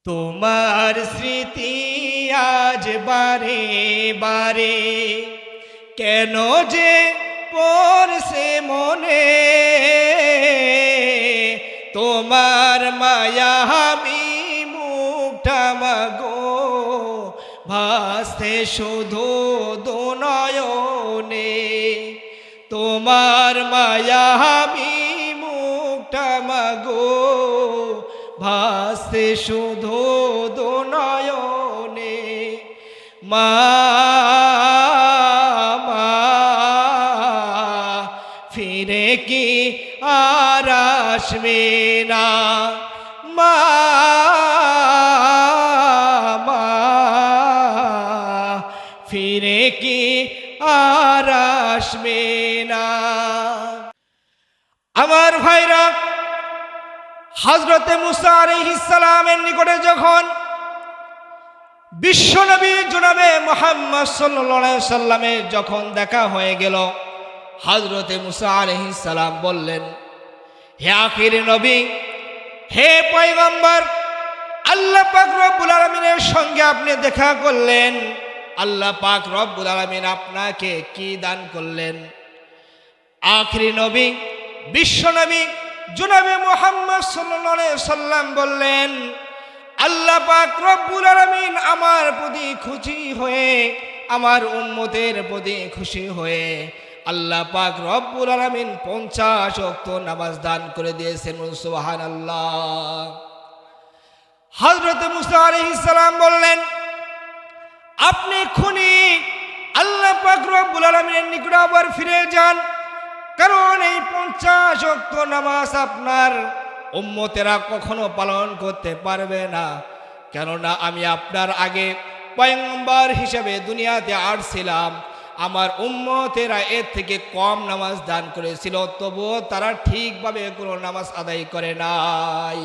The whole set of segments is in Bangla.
তোমার স্মৃতি আজ বারে বারে কেন যে পড়ছে মনে, তোমার মায়া আমি মুখটা মাগো ভাসতে শুধু দুনয়নে, তোমার মায়া আমি মুখটা মাগো ভাসতে শুধু দুনয়নে। মা ফিরে কি আর আসবে না, মা ফিরে কি আর আসবে না। আমার ভাইরা, হযরতে মুসা আলাইহিস সালামের নিকটে যখন বিশ্বনবী জনাবে মুহাম্মদ সাল্লাল্লাহু আলাইহি সাল্লামের যখন দেখা হয়ে গেল, হযরতে মুসা আলাইহিস সালাম বললেন, হে আখির নবী, হে পয়গম্বর, আল্লাহ পাক রব্বুল আলামিনের সঙ্গে আপনি দেখা করলেন, আল্লাহ পাক রব্বুল আলামিন আপনাকে কি দান করলেন? আখিরি নবী বিশ্বনবী জনাবে মুহাম্মদ সাল্লাল্লাহু আলাইহি সাল্লাম বললেন, আল্লাহ পাক রব্বুল আলামিন আমার প্রতি খুশি হয়ে, আমার উম্মতের প্রতি খুশি হয়ে আল্লাহ পাক রব্বুল আলামিন 50 ওয়াক্ত নামাজ দান করে দিয়েছেন। সুবহানাল্লাহ। হযরত মুসা আলাইহিস সালাম বললেন, আপনি এক্ষুনি আল্লাহ পাক রব্বুল আলামিনের নিকটে আবার ফিরে যান, কারণ এই 50 ওয়াক্ত নামাজ আপনার উম্মতেরা কখনো পালন করতে পারবে না, কেননা আমি আপনার আগে পয়গম্বর হিসেবে দুনিয়াতে আসছিলাম, আমার উম্মতেরা এর থেকে কম নামাজ দান করেছিল, তবুও তারা ঠিকভাবে কোনো নামাজ আদায় করে নাই।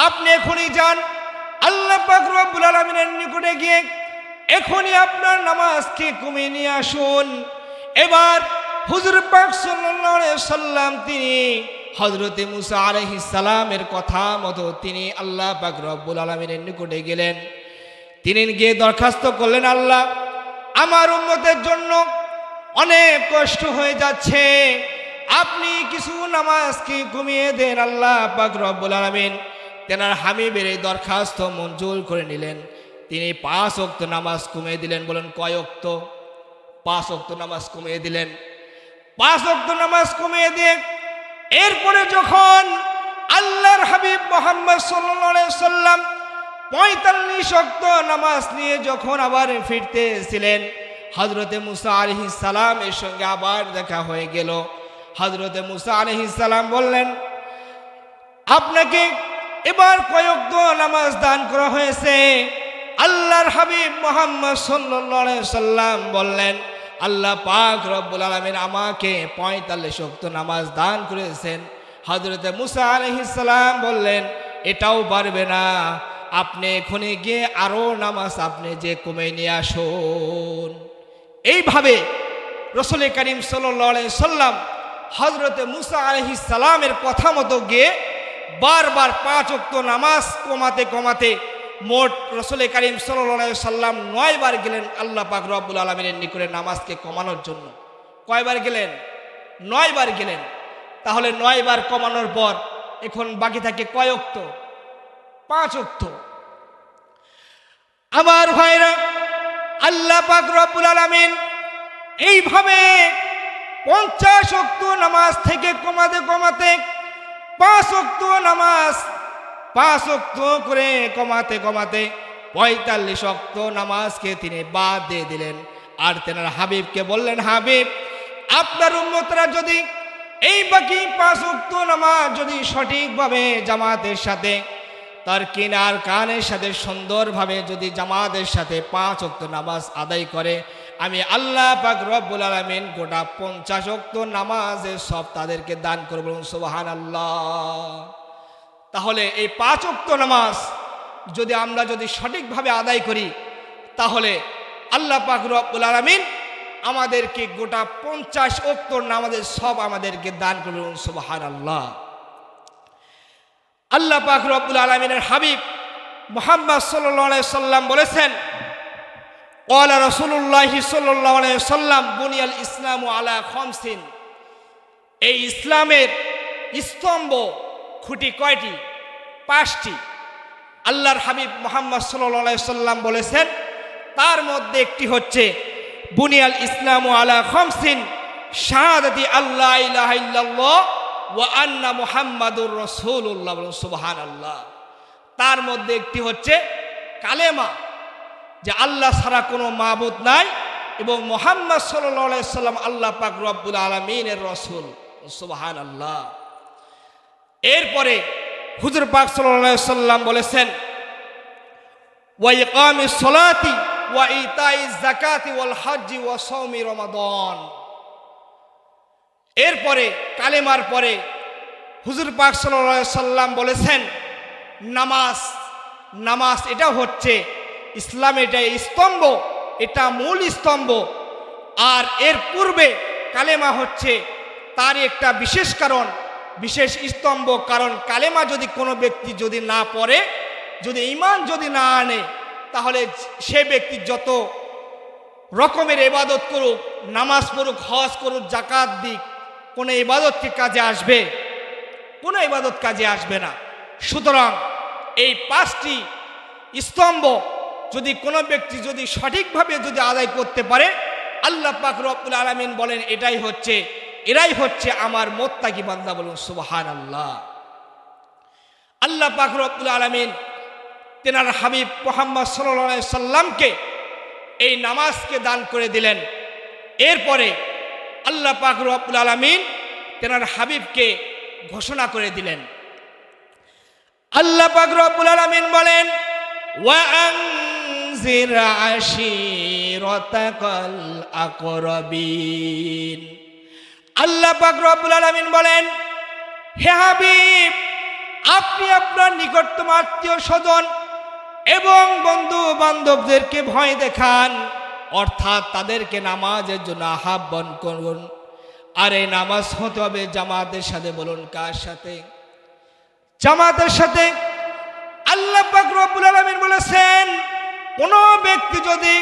আপনি এখনই যান, আল্লাহ পাক রব্বুল আলামিনের নিকটে গিয়ে এখনই আপনার নামাজকে কমিয়ে নিয়ে আসুন। এবার হুজুর পাক সাল্লাল্লাহু আলাইহি সাল্লাম তিনি হযরতে মুসা আলাইহিস সালামের কথা মতো তিনি আল্লাহ পাক রব্বুল আলামিনের নিকটে গেলেন। তিনি গিয়ে দরখাস্ত করলেন, আল্লাহ, আমার উম্মতের জন্য অনেক কষ্ট হয়ে যাচ্ছে, আপনি কিছু নামাজকে কমিয়ে দেন। আল্লাহ পাক রব্বুল আলামিন তেনার হাবিবের এই দরখাস্ত মঞ্জুর করে নিলেন। তিনি 5 ওয়াক্ত নামাজ কমিয়ে দিলেন। বলেন কয় ওয়াক্ত? 5 ওয়াক্ত নামাজ কমিয়ে দিলেন। 5 ওয়াক্ত নামাজ কমিয়ে দিয়ে এরপরে যখন আল্লাহর হাবিব মুহাম্মদ সাল্লাল্লাহু আলাইহি সাল্লাম 45 ওয়াক্ত নামাজ নিয়ে যখন আবার ফিরতেছিলেন, হযরতে মুসা আলাইহিস সালামের সঙ্গে আবার দেখা হয়ে গেল। হযরতে মুসা আলাইহিস সালাম বললেন, আপনাকে এবার কয় ওয়াক্ত নামাজ দান করা হয়েছে? আল্লাহর হাবিব মুহাম্মদ সাল্লাল্লাহু আলাইহি সাল্লাম বললেন, আল্লাহ পাক রব্বুল আলামিন আমাকে 45 ওয়াক্ত নামাজ দান করেছেন। হযরতে মুসা আলাইহিস সালাম বললেন, এটাও পারবে না, আপনি এখনই গিয়ে আরো নামাজ আপনি যে কমে নিয়ে আসুন। এইভাবে রাসূল করিম সাল্লাল্লাহু আলাইহি সাল্লাম হযরতে মুসা আলাইহিস সালামের কথা মতো গিয়ে বারবার 5 ওয়াক্ত নামাজ কমাতে কমাতে মোট রাসূল করিম সাল্লাল্লাহু আলাইহি সাল্লাম 9 বার গেলেন আল্লাহ পাক রব্বুল আলামিনের নিকটে নামাজকে কমানোর জন্য। কয়বার গেলেন? 9 বার গেলেন। তাহলে 9 বার কমানোর পর এখন বাকি থাকে কয় ওয়াক্ত? 5 ওয়াক্ত। আমার ভাইরা, আল্লাহ পাক রব্বুল আলামিন এইভাবে 50 ওয়াক্ত নামাজ থেকে কমাতে কমাতে 5 ওয়াক্ত নামাজ 5 ওয়াক্ত করে কমাতে কমাতে 45 ওয়াক্ত নামাজকে তিনি বাদ দিয়ে দিলেন। আর তেনার হাবিবকে বললেন, হাবিব, আপনার উম্মতরা যদি এই বাকি 5 ওয়াক্ত নামাজ যদি সঠিকভাবে জামাতের সাথে তার কিনার কানের সাথে সুন্দরভাবে যদি জামাতের সাথে 5 ওয়াক্ত নামাজ আদায় করে, আমি আল্লাহ পাক রব্বুল আলামিন গোটা 50 ওয়াক্ত নামাজের সব তাদেরকে দান করব। সুবহানাল্লাহ। তাহলে এই 5 ওয়াক্ত নামাজ যদি আমরা যদি সঠিকভাবে আদায় করি, তাহলে আল্লাহ পাক রব্বুল আলামিন আমাদেরকে গোটা 50 ওয়াক্ত নামাজের সব আমাদেরকে দান করবেন। সুবহানাল্লাহ। আল্লাহ পাক রব্বুল আলামিনের হাবিব মুহাম্মদ সাল্লাল্লাহু আলাইহি সাল্লাম বলেছেন, ক্বালা রাসূলুল্লাহ সাল্লাল্লাহু আলাইহি সাল্লাম বুনিয়াল ইসলামু আলা খামসিন। এই ইসলামের স্তম্ভ খুঁটি কয়টি? 5টি। আল্লাহর হাবিব মুহাম্মদ সাল্লাল্লাহু আলাইহি সাল্লাম বলেছেন, তার মধ্যে একটি হচ্ছে বুনিয়াল ইসলামু আলা খামসিন শাহাদাতি আল্লা ইলাহা ইল্লাল্লাহ ওয়া আন্না মুহাম্মাদুর রাসূলুল্লাহ। সুবহানাল্লাহ। তার মধ্যে একটি হচ্ছে কালেমা, যে আল্লাহ ছাড়া কোনো মাবুদ নাই এবং মুহাম্মদ সাল্লাল্লাহু আলাইহি সাল্লাম আল্লাহ পাক রব্বুল আলামিনের রাসূল। সুবহানাল্লাহ। এরপরে হুজুর পাক সাল্লাল্লাহু আলাইহি সাল্লাম বলেছেন, ওয়া ইকামিস সালাতি ওয়া ইতাইজ যাকাতি ওয়াল হজ্জি ওয়া সাওমি রমাদান। এরপরে কালেমার পরে হুজুর পাক সাল্লাল্লাহু আলাইহি সাল্লাম বলেছেন, নামাজ। নামাজ এটা হচ্ছে ইসলাম, এটা স্তম্ভ, এটা মূল স্তম্ভ। আর এর পূর্বে কালেমা হচ্ছে তার একটা বিশেষ কারণ, বিশেষ স্তম্ভ। কারণ কালেমা যদি কোনো ব্যক্তি যদি না পড়ে, যদি ঈমান যদি না আনে, তাহলে সে ব্যক্তি যত রকমের ইবাদত করুক, নামাজ পড়ুক, হজ করুক, যাকাত দিক, কোনো ইবাদত কি কাজে আসবে? কোনো ইবাদত কাজে আসবে না। সুতরাং এই 5টি স্তম্ভ যদি কোনো ব্যক্তি যদি সঠিকভাবে যদি আদায় করতে পারে, আল্লাহ পাক রব্বুল আলামিন বলেন এরাই হচ্ছে আমার মুত্তাকি বান্দা। বলুন সুবহানাল্লাহ। আল্লাহ পাক রব্বুল আলামিন তেনার হাবিব মুহাম্মদ সাল্লাল্লাহু আলাইহি সাল্লামকে এই নামাজকে দান করে দিলেন। এরপরে আল্লাহ পাক রব্বুল আলামিন তেনার হাবিবকে ঘোষণা করে দিলেন। আল্লাহ পাক রব্বুল আলামিন বলেন, ওয়া আনজির আশিরাতাকাল আকরাবিন। আল্লাহ পাক রব্বুল আলামিন বলেন, হে হাবিব, আপনি আপনার নিকটতম আত্মীয় স্বজন এবং বন্ধু বান্ধবদেরকে ভয় দেখান, অর্থাৎ তাদেরকে নামাজের জন্য আহ্বান করুন। আর এই নামাজ হতে হবে জামাতের সাথে। বলুন কার সাথে? জামাতের সাথে। আল্লাহ পাক রব্বুল আলামিন বলেছেন, কোন ব্যক্তি যদি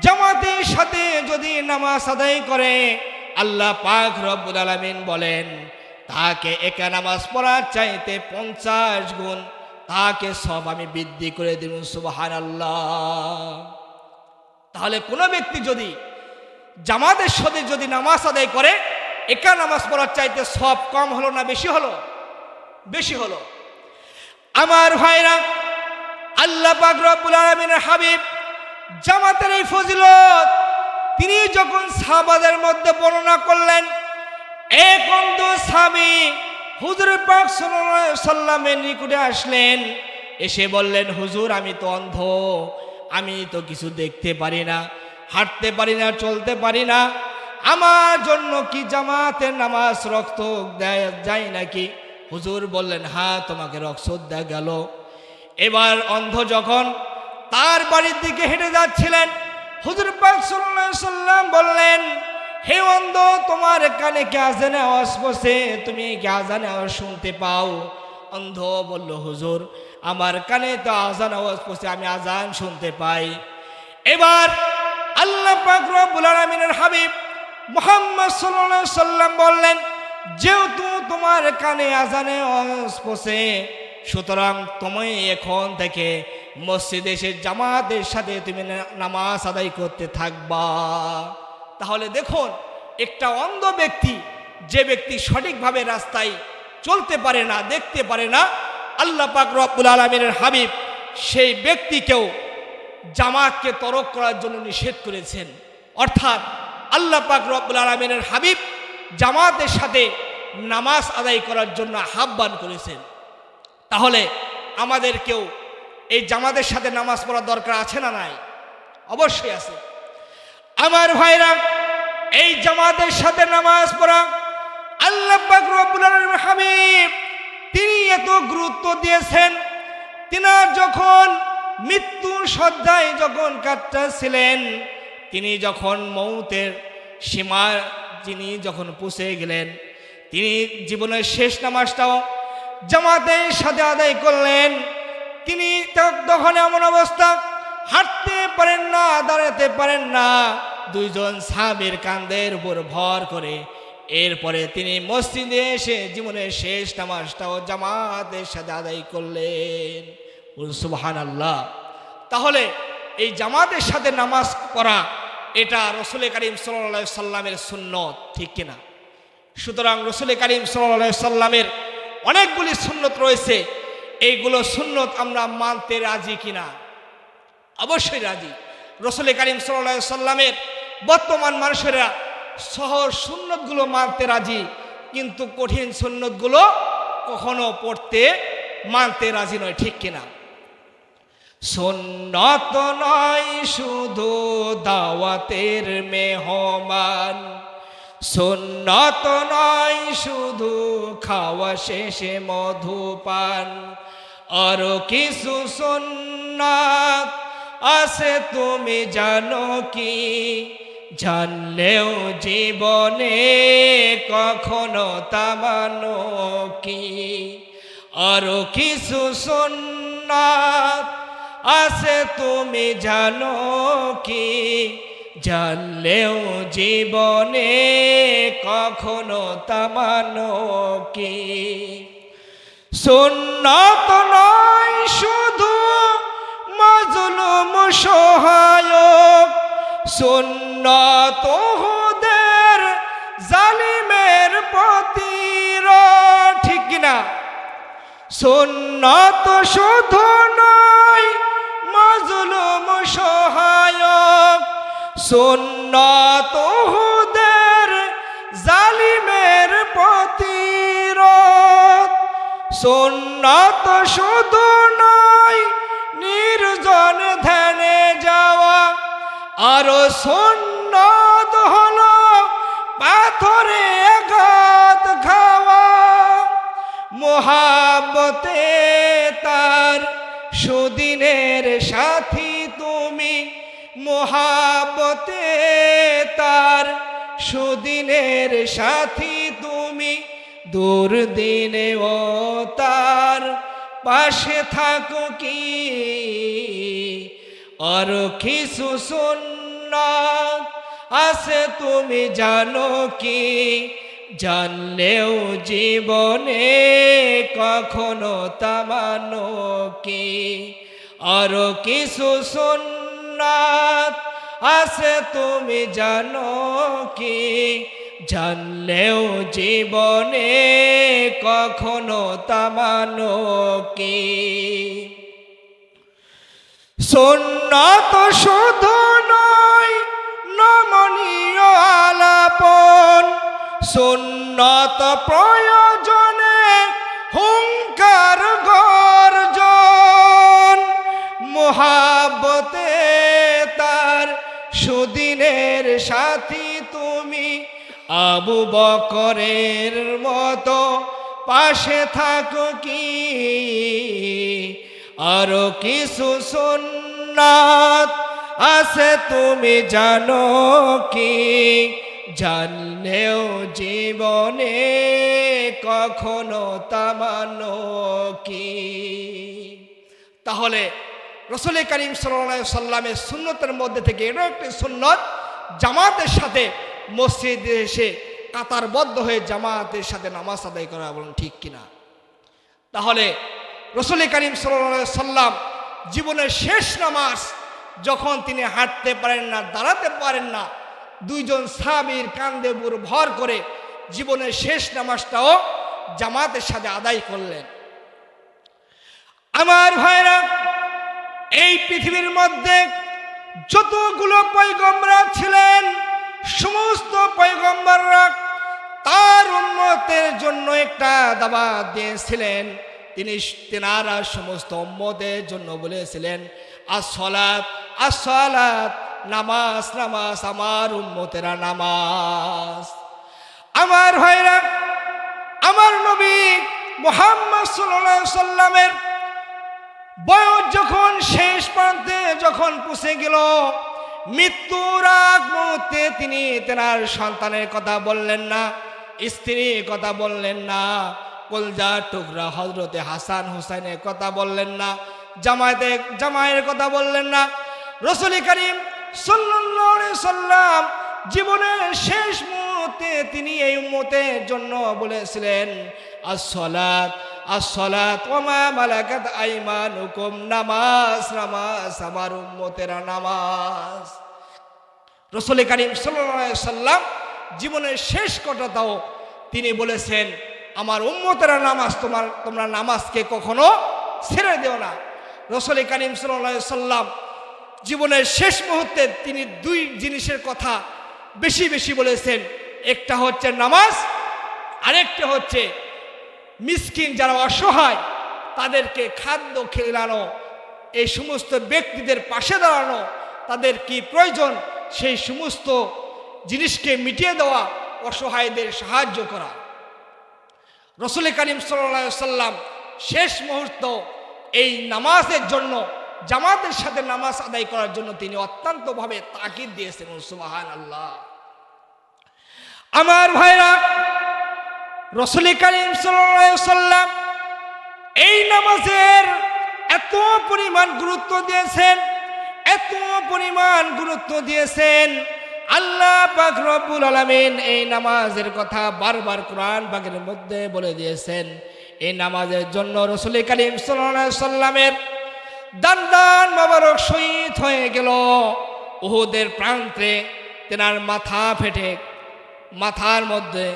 জামাতের সাথে যদি নামাজ আদায় করে, আল্লাহ পাক রব্বুল আলামিন বলেন তাকে একা নামাজ পড়ার চাইতে 50 গুণ তাকে সব আমি বৃদ্ধি করে দিব। সুবহানাল্লাহ। তাহলে কোনো ব্যক্তি যদি জামাতের সাথে যদি নামাজ আদায় করে, একা নামাজ পড়ার চাইতে সব কম হলো না বেশি হলো? বেশি হলো। আমার ভাইরা, আল্লাহ পাক রব্বুল আলামিনের হাবিব জামাতের এই ফজিলত তিনি যখন সাহাবাদের মধ্যে বর্ণনা করলেন, এক অন্ধ সাহাবী হুজুর পাক সাল্লাল্লাহু আলাইহি সাল্লামের নিকটে আসলেন, এসে বললেন, হুজুর আমি তো অন্ধ, আমি তো কিছু দেখতে পারি না, হাঁটতে পারি না, চলতে পারি না, আমার জন্য কি জামাতের নামাজ রক্ত দেয়া যায় নাকি? হুজুর বললেন, হ্যাঁ তোমাকে রক্ত দেয়া গেল। এবার অন্ধ যখন তার বাড়ির দিকে হেঁটে যাচ্ছিলেন, হুজুর পাক সাল্লাল্লাহু আলাইহি সাল্লাম বললেন, হে অন্ধ, তোমার কানে কি আজানের আওয়াজ পড়ছে? তুমি কি আজানের আওয়াজ শুনতে পাও? অন্ধ বলল, হুজুর আমার কানে তো আজান আওয়াজ পড়ছে, আমি আজান শুনতে পাই। এবার আল্লাহ পাক রব্বুল আলামিনের হাবিব মুহাম্মদ সাল্লাল্লাহু আলাইহি সাল্লাম বললেন, যেহেতু তোমার কানে আজানের আওয়াজ পড়ছে, সুতরাং তুমি এখন থেকে মসজিদে এসে জামাতের সাথে তুমি নামাজ আদায় করতে থাকবা। তাহলে দেখুন, একটা অন্ধ ব্যক্তি, যে ব্যক্তি সঠিকভাবে রাস্তায় চলতে পারে না, দেখতে পারে না, আল্লাহ পাক রব্বুল আলামিনের হাবিব সেই ব্যক্তিকেও জামাতকে তরক করার জন্য নিষেধ করেছেন। অর্থাৎ আল্লাহ পাক রব্বুল আলামিনের হাবিব জামাতের সাথে নামাজ আদায় করার জন্য আহ্বান করেছেন। তাহলে আমাদেরকেও এই জামাতের সাথে নামাজ পড়ার দরকার আছে না নাই? অবশ্যই আছে। আমার ভাইরা, এই জামাতের সাথে নামাজ পড়া আল্লাহ পাক রব্বুল আলামিনের হাবিব তিনি এত গুরুত্ব দিয়েছেন। তিনি যখন মৃত্যুর শয্যায় যখন কাটাচ্ছিলেন, তিনি যখন মৌতের সীমা যিনি যখন পৌঁছে গেলেন, তিনি জীবনের শেষ নামাজটাও জামাতের সাথে আদায় করলেন। তিনি তখন এমন অবস্থা, হাঁটতে পারেন না, দাঁড়াতে পারেন না, দুইজন সাহাবীর কাঁধের উপর ভর করে এরপরে তিনি মসজিদে এসে জীবনের শেষ নামাজটাও জামাতের সাথে আদায় করলেন। সুবহানাল্লাহ। তাহলে এই জামাতের সাথে নামাজ পড়া এটা রসুল করিম সাল্লাল্লাহু আলাইহি সাল্লামের সুন্নত, ঠিক কিনা? সুতরাং রসুল করিম সাল্লাল্লাহু আলাইহি সাল্লামের অনেকগুলি সুন্নত রয়েছে, এইগুলো সুন্নত আমরা মানতে রাজি কিনা? অবশ্যই রাজি। রসুল করিম সাল্লাল্লাহু আলাইহি সাল্লামের বর্তমান মানুষেরা সহজ সুন্নতগুলো মানতে রাজি, কিন্তু কঠিন সুন্নতগুলো কখনো পড়তে মানতে রাজি নয়, ঠিক কিনা? সুন্নত নয় শুধু দাওয়াতের মেহমান, সুন্নত নয় শুধু খাওয়া শেষে মধুপান, আরো কিছু সুন্নাত আছে তুমি জানো কি? জানলেও জীবনে কখনো তা মানো কি? আরো কিছু সুন্নাত আছে তুমি জানো কি? জানলেও জীবনে কখনো তা মানো কি? সুন্নাত নয় শুধু মাজলুম সহায়ক, সুন্নাত ওহুদের জালিমের প্রতিরোধ, ঠিক কিনা? সুন্নাত শুধু নয় মাজলুম সহায়ক, সুন্নাত ওহুদের জালিমের প্রতিরোধ, সুন্নাত শুধু নয় নির্জন ধ্যানে যাওয়া, আরো সুন্নাত হলো পাথরে আঘাত খাওয়া, মোহাব্বতে তার সুদিনের সাথী তুমি, মোহাব্বতে তার সুদিনের সাথী তুমি, দুর্দিনেও তার পাশে থাকো কি? আর কিছু সুন্নাত আছে তুমি জানো কি? জানলেও জীবনে কখনো তা মানো কি? আর কিছু সুন্নাত আছে তুমি জানো কি? জানলেও জীবনে কখনো তা মানো কি? সুন্নাত শুধু নয় নমনীয় আলাপন, সুন্নাত প্রয়োজনে হুঙ্কার গর্জন, মোহাব্বতে তার সুদিনের সাথী তুমি, আবু বকরের মতো পাশে থাকো কি? আরো কিছু সুন্নাত আছে তুমি জানো কি? জানলেও জীবনে কখনো তা মানো কি? তাহলে রসুল করিম সাল্লাল্লাহু আলাইহি সাল্লামের সুন্নতের মধ্যে থেকে এরও একটি সুন্নত, জামাতের সাথে মসজিদে এসে কাতারবদ্ধ হয়ে জামাতের সাথে নামাজ আদায় করা, বলুন ঠিক কিনা? তাহলে রসুল করিম সাল্লাল্লাহু আলাইহি সাল্লাম জীবনের শেষ নামাজ যখন তিনি হাঁটতে পারেন না, দাঁড়াতে পারেন না, দুইজন সাহাবীর কাঁধে উপর ভর করে জীবনের শেষ নামাজটাও জামাতের সাথে আদায় করলেন। আমার ভাইরা, এই পৃথিবীর মধ্যে যতগুলো পয়গম্বর ছিলেন, সমস্ত পয়গম্বররা তার উম্মতের জন্য একটা দাওয়াত দিয়েছিলেন। তেনারা সমস্ত উম্মতের জন্য বলেছিলেন আসসালাত আসসালাত, নামাজ নামাজ, আমার উম্মতেরা নামাজ। আমার ভাইরা, আমার নবী মুহাম্মদ সাল্লাল্লাহু আলাইহি সাল্লামের বয়স যখন শেষ প্রান্তে যখন পৌঁছে গেল, মৃত্যুর আগ মুহূর্তে তিনি তেনার সন্তানের কথা বললেন না, স্ত্রীর কথা বললেন না, কলজার টুকরা হযরতে হাসান হুসাইনের কথা বললেন না, জামায়ের কথা বললেন না। রাসূল করিম সাল্লাল্লাহু আলাইহি সাল্লাম জীবনের শেষ মুহূর্তে তিনি এই উম্মতের জন্য বলেছিলেন আসসালাত আসসালাত ওয়া মা মালাকাত আইমানুকুম, নামাজ নামাজ, আমার উম্মতেরা নামাজ। রাসূল করিম সাল্লাল্লাহু আলাইহি সাল্লাম জীবনের শেষ কথাটাও তিনি বলেছেন আমার উম্মতেরা নামাজ, তোমরা নামাজকে কখনো ছেড়ে দিও না। রাসূল করিম সাল্লাল্লাহু আলাইহি সাল্লাম জীবনের শেষ মুহূর্তে তিনি দুই জিনিসের কথা বেশি বেশি বলেছেন, একটা হচ্ছে নামাজ, আরেকটা হচ্ছে মিসকিন যারা অসহায় তাদেরকে খাদ্য খেলানো, এই সমস্ত ব্যক্তিদের পাশে দাঁড়ানো, তাদের কি প্রয়োজন সেই সমস্ত জিনিসকে মিটিয়ে দেওয়া, অসহায়দের সাহায্য করা। রাসূল করিম সাল্লাল্লাহু আলাইহি সাল্লাম শেষ মুহূর্ত এই নামাজের জন্য, জামাতের সাথে নামাজ আদায় করার জন্য তিনি অত্যন্তভাবে তাকিদ দিয়েছেন। সুবহানাল্লাহ। আমার ভাইরা, রাসূল করিম সাল্লাল্লাহু আলাইহি সাল্লাম এই নামাজের এত পরিমাণ গুরুত্ব দিয়েছেন, এত পরিমাণ গুরুত্ব দিয়েছেন, আল্লাহ পাক রব্বুল আলামিন এই নামাজের কথা বারবার কোরআন পাকের মধ্যে বলে দিয়েছেন। এই নামাজের জন্য রাসূল করিম সাল্লাল্লাহু আলাইহি সাল্লামের দান মোবারক শহীদ হয়ে গেল। উহুদের প্রান্তে তেনার মাথা ফেটে মাথার মধ্যে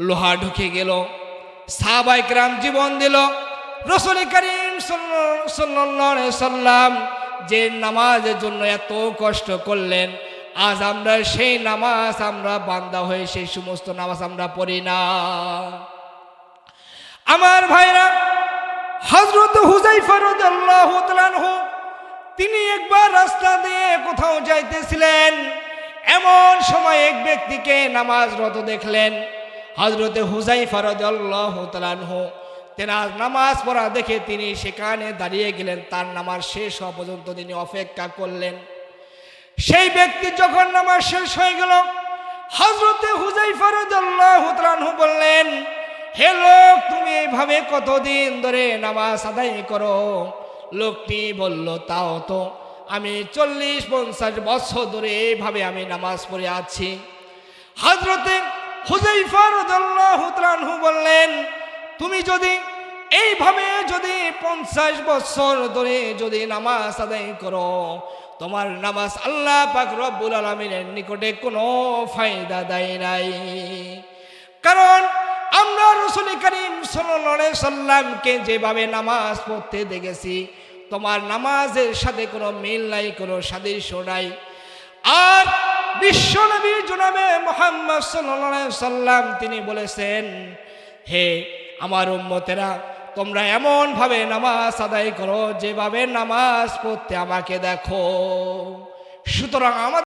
লোহা ঢুকে গেল। সাহাবায়ে কেরাম জীবন দিল। রাসূল করিম সাল্লাল্লাহু আলাইহি সাল্লাম যে নামাজের জন্য এত কষ্ট করলেন, আজ আমরা সেই নামাজ, আমরা বান্দা হয়ে সেই সমস্ত নামাজ আমরা পড়ি না। আমার ভাইরা, হযরত হুযায়ফা রাদিয়াল্লাহু তাআলা আনহু তিনি একবার রাস্তা দিয়ে কোথাও যাইতেছিলেন, এমন সময় এক ব্যক্তিকে নামাজরত দেখলেন। হযরত হুযায়ফা রাদিয়াল্লাহু তাআলা আনহু তেনার নামাজ পড়া দেখে তিনি সেখানে দাঁড়িয়ে গেলেন। তার নামাজ শেষ হওয়া পর্যন্ত তিনি অপেক্ষা করলেন। সেই ব্যক্তি যখন নামাজ শেষ হয়ে গেল, হযরত হুযায়ফা রাদিয়াল্লাহু তাআলা আনহু বললেন, হে লোক, তুমি এইভাবে কতদিন ধরে নামাজ আদায় করো? লোকটি বলল, তাও তো আমি 40-50 বছর ধরে এইভাবে আমি নামাজ পড়ে আছি। হযরত হুযায়ফা রাদিয়াল্লাহু তাআলা আনহু বললেন, তুমি যদি এইভাবে 50 বছর ধরে যদি নামাজ আদায় করো, তোমার নামাজ আল্লাহ পাক রব্বুল আলামিনের নিকটে কোনো ফায়দা দেয় নাই। কারণ আমরা রাসূল করিম সাল্লাল্লাহু আলাইহি সাল্লামকে যেভাবে নামাজ পড়তে দেখেছি, তোমার নামাজের সাথে কোনো মিল নাই, কোনো সাদৃশ্য নাই। আর বিশ্বনবী জনাবে মুহাম্মদ সাল্লাল্লাহু আলাইহি সাল্লাম তিনি বলেছেন, হে আমার উম্মতেরা, তোমরা এমন ভাবে নামাজ আদায় করো যেভাবে নামাজ পড়তে আমাকে দেখো। সুতরাং